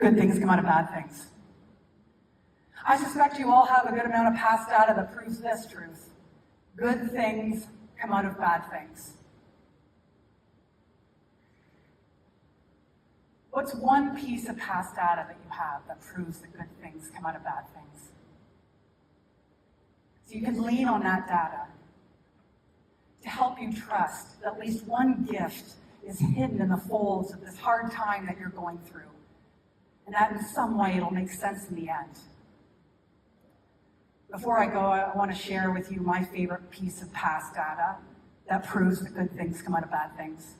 Good things come out of bad things. I suspect you all have a good amount of past data that proves this truth. Good things come out of bad things. What's one piece of past data that you have that proves that good things come out of bad things? So you can lean on that data to help you trust that at least one gift is hidden in the folds of this hard time that you're going through, and that in some way it'll make sense in the end. Before I go, I want to share with you my favorite piece of past data that proves that good things come out of bad things.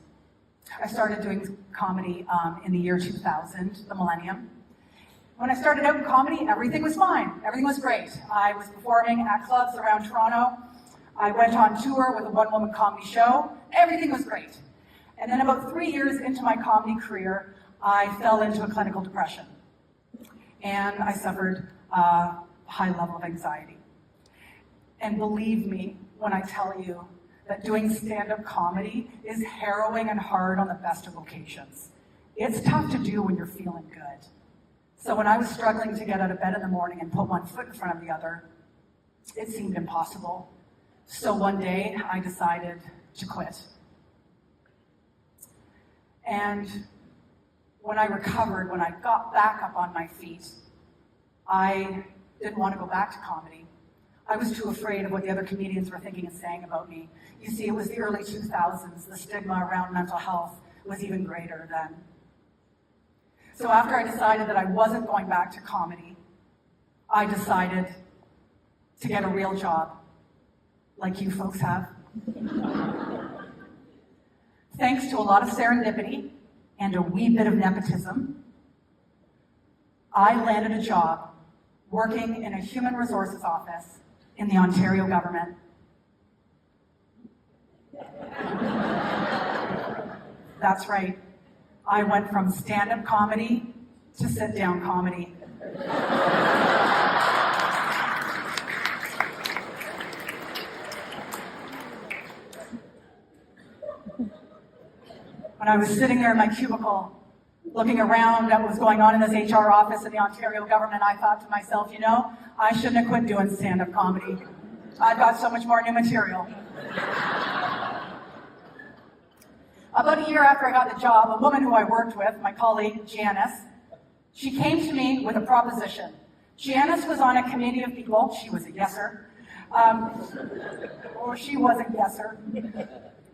I started doing comedy in the year 2000, the millennium. When I started out in comedy, everything was fine. Everything was great. I was performing at clubs around Toronto. I went on tour with a one-woman comedy show. Everything was great. And then about 3 years into my comedy career, I fell into a clinical depression. And I suffered a high level of anxiety. And believe me when I tell you that doing stand-up comedy is harrowing and hard on the best of occasions. It's tough to do when you're feeling good. So when I was struggling to get out of bed in the morning and put one foot in front of the other, it seemed impossible. So one day I decided to quit. And when I recovered, when I got back up on my feet, I didn't want to go back to comedy. I was too afraid of what the other comedians were thinking and saying about me. You see, it was the early 2000s. The stigma around mental health was even greater then. So after I decided that I wasn't going back to comedy, I decided to get a real job, like you folks have. Thanks to a lot of serendipity and a wee bit of nepotism, I landed a job working in a human resources office in the Ontario government. That's right. I went from stand-up comedy to sit-down comedy. When I was sitting there in my cubicle, looking around at what was going on in this HR office in the Ontario government, I thought to myself, you know, I shouldn't have quit doing stand-up comedy. I've got so much more new material. About a year after I got the job, a woman who I worked with, my colleague Janice, she came to me with a proposition. Janice was on a committee of people, she was a yeser, or she was a guesser.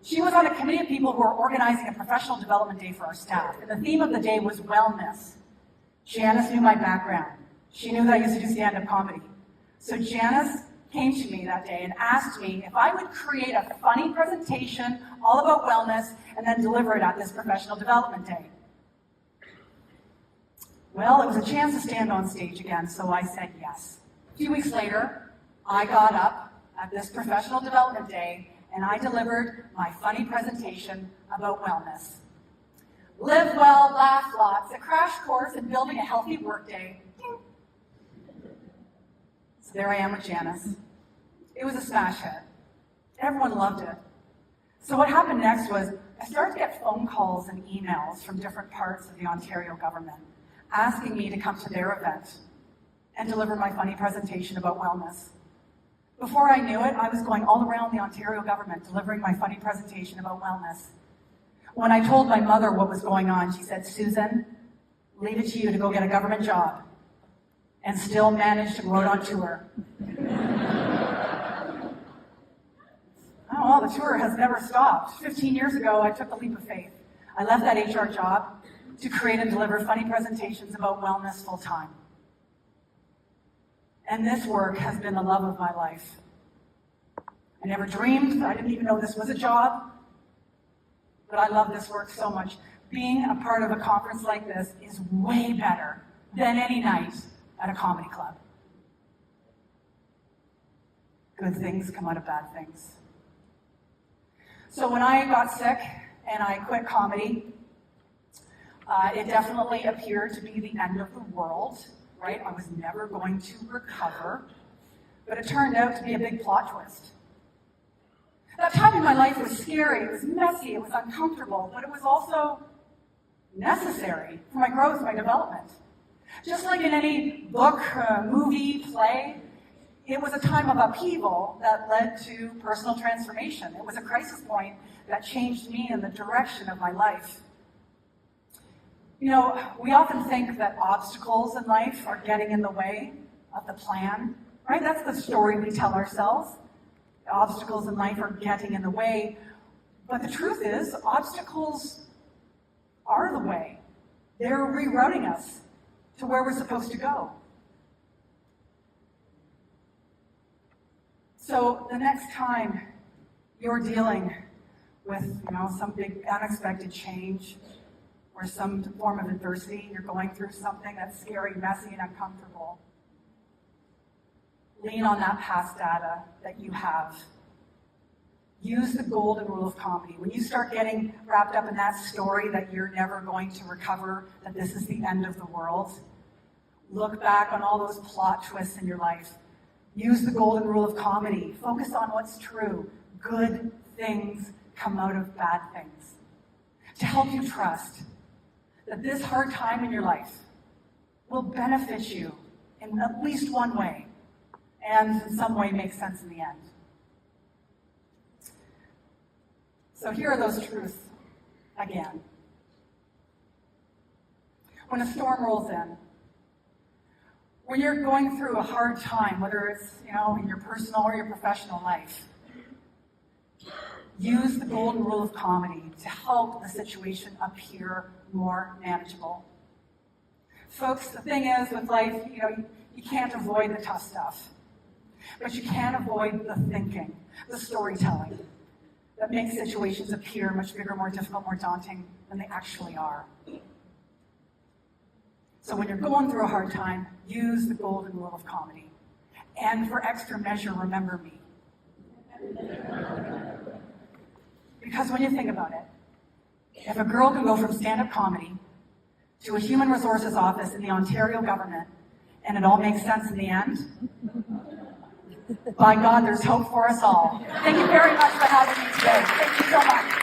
She was on a committee of people who were organizing a professional development day for our staff, and the theme of the day was wellness. Janice knew my background. She knew that I used to do stand-up comedy. So Janice came to me that day and asked me if I would create a funny presentation all about wellness and then deliver it at this professional development day. Well, it was a chance to stand on stage again, so I said yes. A few weeks later, I got up at this professional development day and I delivered my funny presentation about wellness. Live well, laugh lots, a crash course in building a healthy workday. So there I am with Janice. It was a smash hit. Everyone loved it. So what happened next was I started to get phone calls and emails from different parts of the Ontario government asking me to come to their event and deliver my funny presentation about wellness. Before I knew it, I was going all around the Ontario government delivering my funny presentation about wellness. When I told my mother what was going on, she said, "Susan, leave it to you to go get a government job," and still managed to go out on tour. Oh, well, the tour has never stopped. 15 years ago, I took the leap of faith. I left that HR job to create and deliver funny presentations about wellness full time. And this work has been the love of my life. I never dreamed, I didn't even know this was a job, but I love this work so much. Being a part of a conference like this is way better than any night at a comedy club. Good things come out of bad things. So when I got sick and I quit comedy, it definitely appeared to be the end of the world, right? I was never going to recover, but it turned out to be a big plot twist. That time in my life was scary, it was messy, it was uncomfortable, but it was also necessary for my growth, my development. Just like in any book, movie, play, it was a time of upheaval that led to personal transformation. It was a crisis point that changed me in the direction of my life. You know, we often think that obstacles in life are getting in the way of the plan, right? That's the story we tell ourselves. The obstacles in life are getting in the way. But the truth is, obstacles are the way. They're rerouting us to where we're supposed to go. So the next time you're dealing with, some big unexpected change or some form of adversity, you're going through something that's scary, messy, and uncomfortable, lean on that past data that you have. Use the golden rule of comedy. When you start getting wrapped up in that story that you're never going to recover, that this is the end of the world, look back on all those plot twists in your life. Use the golden rule of comedy. Focus on what's true. Good things come out of bad things. To help you trust that this hard time in your life will benefit you in at least one way, and in some way make sense in the end. So here are those truths again. When a storm rolls in, when you're going through a hard time, whether it's in your personal or your professional life, use the golden rule of comedy to help the situation appear more manageable. Folks, the thing is with life, you can't avoid the tough stuff, but you can avoid the thinking, the storytelling that makes situations appear much bigger, more difficult, more daunting than they actually are. So when you're going through a hard time, use the golden rule of comedy. And for extra measure, remember me. Because when you think about it, if a girl can go from stand-up comedy to a human resources office in the Ontario government, and it all makes sense in the end, by God, there's hope for us all. Thank you very much for having me today. Thank you so much.